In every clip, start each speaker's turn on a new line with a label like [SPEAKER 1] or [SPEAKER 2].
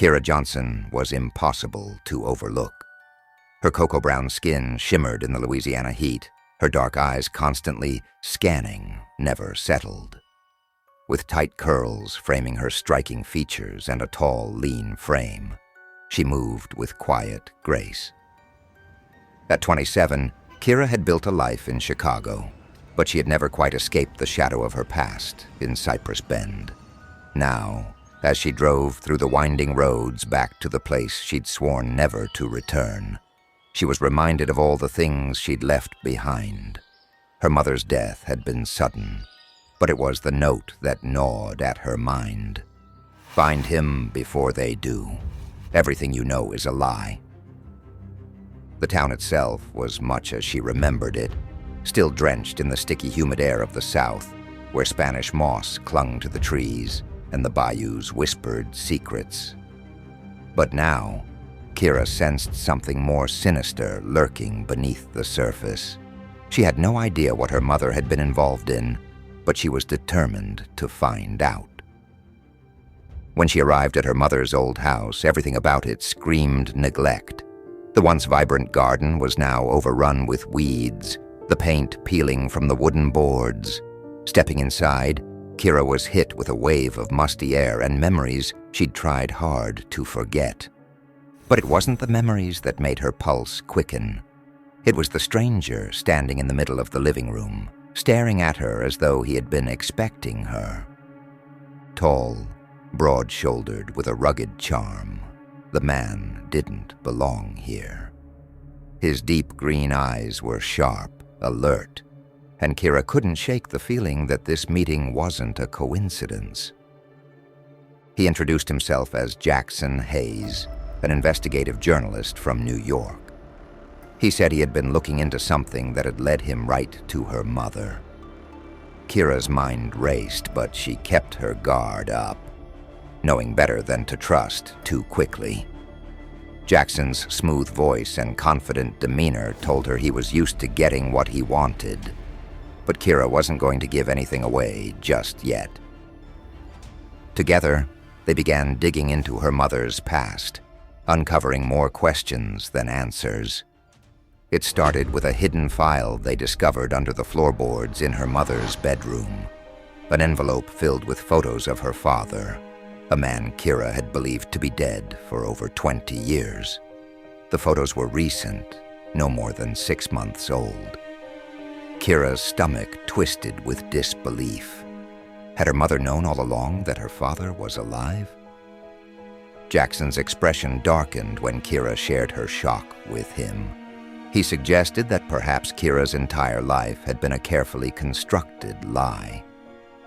[SPEAKER 1] Kira Johnson was impossible to overlook. Her cocoa-brown skin shimmered in the Louisiana heat, her dark eyes constantly scanning, never settled. With tight curls framing her striking features and a tall, lean frame, she moved with quiet grace. At 27, Kira had built a life in Chicago, but she had never quite escaped the shadow of her past in Cypress Bend. Now, as she drove through the winding roads back to the place she'd sworn never to return, she was reminded of all the things she'd left behind. Her mother's death had been sudden, but it was the note that gnawed at her mind. Find him before they do. Everything you know is a lie. The town itself was much as she remembered it, still drenched in the sticky, humid air of the South, where Spanish moss clung to the trees and the bayous whispered secrets. But now, Kira sensed something more sinister lurking beneath the surface. She had no idea what her mother had been involved in, but she was determined to find out. When she arrived at her mother's old house, everything about it screamed neglect. The once vibrant garden was now overrun with weeds, the paint peeling from the wooden boards. Stepping inside, Kira was hit with a wave of musty air and memories she'd tried hard to forget. But it wasn't the memories that made her pulse quicken. It was the stranger standing in the middle of the living room, staring at her as though he had been expecting her. Tall, broad-shouldered, with a rugged charm, the man didn't belong here. His deep green eyes were sharp, alert, and Kira couldn't shake the feeling that this meeting wasn't a coincidence. He introduced himself as Jackson Hayes, an investigative journalist from New York. He said he had been looking into something that had led him right to her mother. Kira's mind raced, but she kept her guard up, knowing better than to trust too quickly. Jackson's smooth voice and confident demeanor told her he was used to getting what he wanted, but Kira wasn't going to give anything away just yet. Together, they began digging into her mother's past, uncovering more questions than answers. It started with a hidden file they discovered under the floorboards in her mother's bedroom, an envelope filled with photos of her father, a man Kira had believed to be dead for over 20 years. The photos were recent, no more than 6 months old. Kira's stomach twisted with disbelief. Had her mother known all along that her father was alive? Jackson's expression darkened when Kira shared her shock with him. He suggested that perhaps Kira's entire life had been a carefully constructed lie.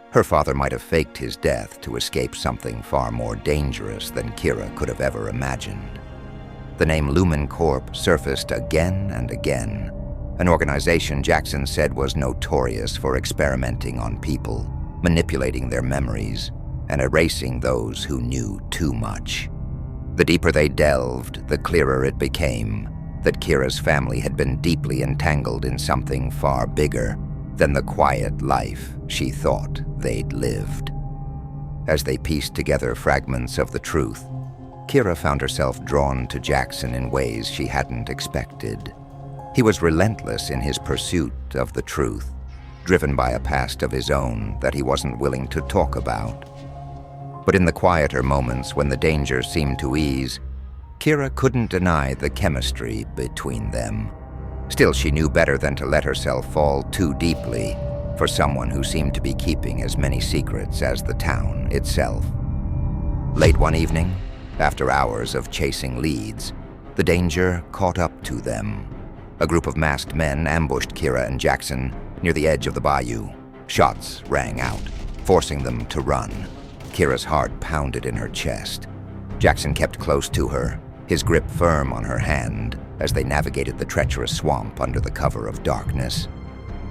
[SPEAKER 1] Her father might have faked his death to escape something far more dangerous than Kira could have ever imagined. The name Looming Corp surfaced again and again, an organization Jackson said was notorious for experimenting on people, manipulating their memories, and erasing those who knew too much. The deeper they delved, the clearer it became that Kira's family had been deeply entangled in something far bigger than the quiet life she thought they'd lived. As they pieced together fragments of the truth, Kira found herself drawn to Jackson in ways she hadn't expected. He was relentless in his pursuit of the truth, driven by a past of his own that he wasn't willing to talk about. But in the quieter moments when the danger seemed to ease, Kira couldn't deny the chemistry between them. Still, she knew better than to let herself fall too deeply for someone who seemed to be keeping as many secrets as the town itself. Late one evening, after hours of chasing leads, the danger caught up to them. A group of masked men ambushed Kira and Jackson near the edge of the bayou. Shots rang out, forcing them to run. Kira's heart pounded in her chest. Jackson kept close to her, his grip firm on her hand as they navigated the treacherous swamp under the cover of darkness.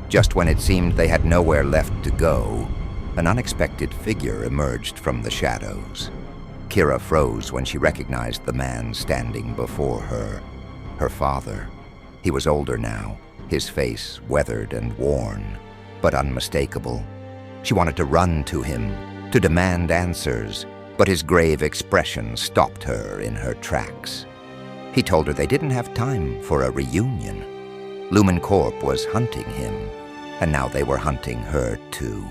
[SPEAKER 1] Just when it seemed they had nowhere left to go, an unexpected figure emerged from the shadows. Kira froze when she recognized the man standing before her, her father. He was older now, his face weathered and worn, but unmistakable. She wanted to run to him, to demand answers, But his grave expression stopped her in her tracks. He told her they didn't have time for a reunion. Lumen Corp was hunting him, and now they were hunting her too.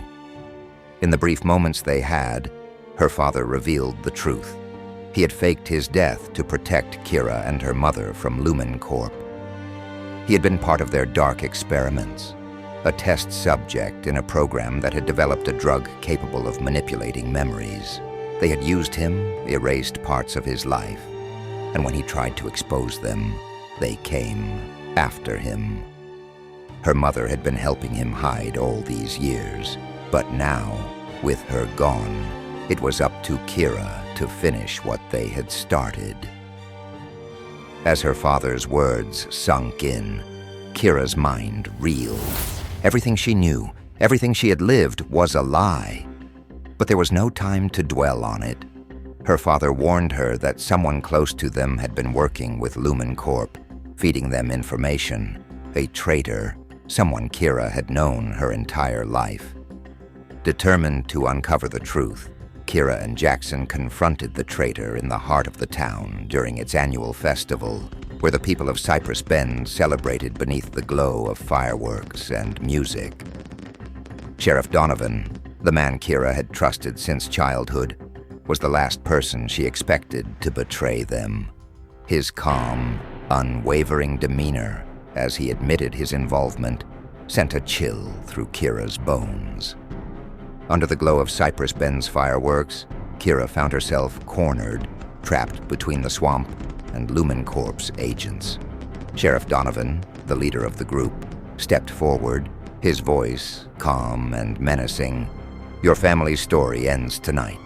[SPEAKER 1] In the brief moments they had, her father revealed the truth. He had faked his death to protect Kira and her mother from Lumen Corp. He had been part of their dark experiments, a test subject in a program that had developed a drug capable of manipulating memories. They had used him, erased parts of his life, and when he tried to expose them, they came after him. Her mother had been helping him hide all these years, but now, with her gone, it was up to Kira to finish what they had started. As her father's words sunk in, Kira's mind reeled. Everything she knew, everything she had lived, was a lie. But there was no time to dwell on it. Her father warned her that someone close to them had been working with Lumen Corp, feeding them information, a traitor, someone Kira had known her entire life. Determined to uncover the truth, Kira and Jackson confronted the traitor in the heart of the town during its annual festival, where the people of Cypress Bend celebrated beneath the glow of fireworks and music. Sheriff Donovan, the man Kira had trusted since childhood, was the last person she expected to betray them. His calm, unwavering demeanor as he admitted his involvement sent a chill through Kira's bones. Under the glow of Cypress Bend's fireworks, Kira found herself cornered, trapped between the swamp and Lumen Corp's agents. Sheriff Donovan, the leader of the group, stepped forward, his voice calm and menacing. "Your family's story ends tonight."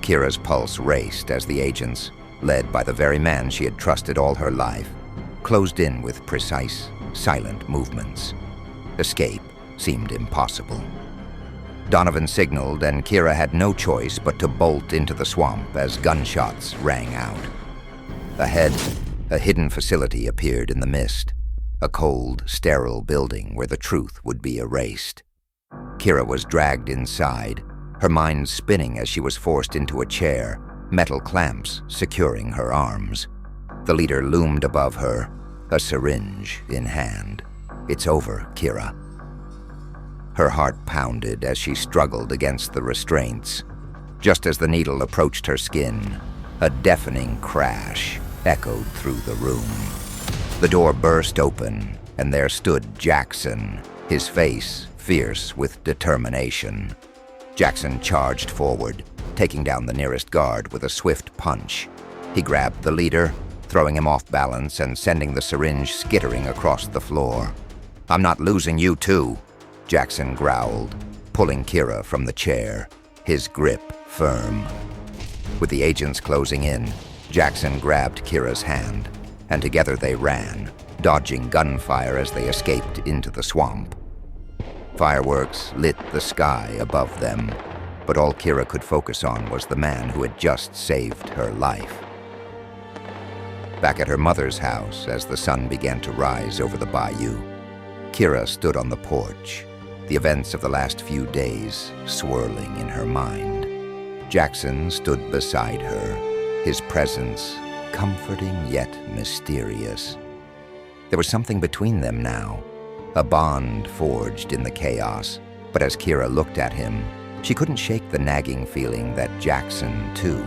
[SPEAKER 1] Kira's pulse raced as the agents, led by the very man she had trusted all her life, closed in with precise, silent movements. Escape seemed impossible. Donovan signaled, and Kira had no choice but to bolt into the swamp as gunshots rang out. Ahead, a hidden facility appeared in the mist, a cold, sterile building where the truth would be erased. Kira was dragged inside, her mind spinning as she was forced into a chair, metal clamps securing her arms. The leader loomed above her, a syringe in hand. "It's over, Kira." Her heart pounded as she struggled against the restraints. Just as the needle approached her skin, a deafening crash echoed through the room. The door burst open, and there stood Jackson, his face fierce with determination. Jackson charged forward, taking down the nearest guard with a swift punch. He grabbed the leader, throwing him off balance and sending the syringe skittering across the floor. "I'm not losing you too," Jackson growled, pulling Kira from the chair, his grip firm. With the agents closing in, Jackson grabbed Kira's hand, and together they ran, dodging gunfire as they escaped into the swamp. Fireworks lit the sky above them, but all Kira could focus on was the man who had just saved her life. Back at her mother's house, as the sun began to rise over the bayou, Kira stood on the porch, the events of the last few days swirling in her mind. Jackson stood beside her, his presence comforting yet mysterious. There was something between them now, a bond forged in the chaos, but as Kira looked at him, she couldn't shake the nagging feeling that Jackson, too,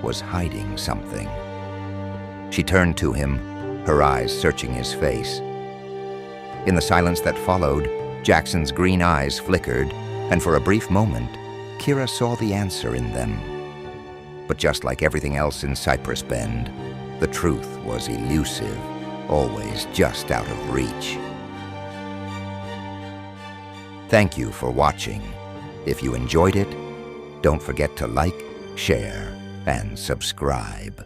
[SPEAKER 1] was hiding something. She turned to him, her eyes searching his face. In the silence that followed, Jackson's green eyes flickered, and for a brief moment, Kira saw the answer in them. But just like everything else in Cypress Bend, the truth was elusive, always just out of reach. Thank you for watching. If you enjoyed it, don't forget to like, share, and subscribe.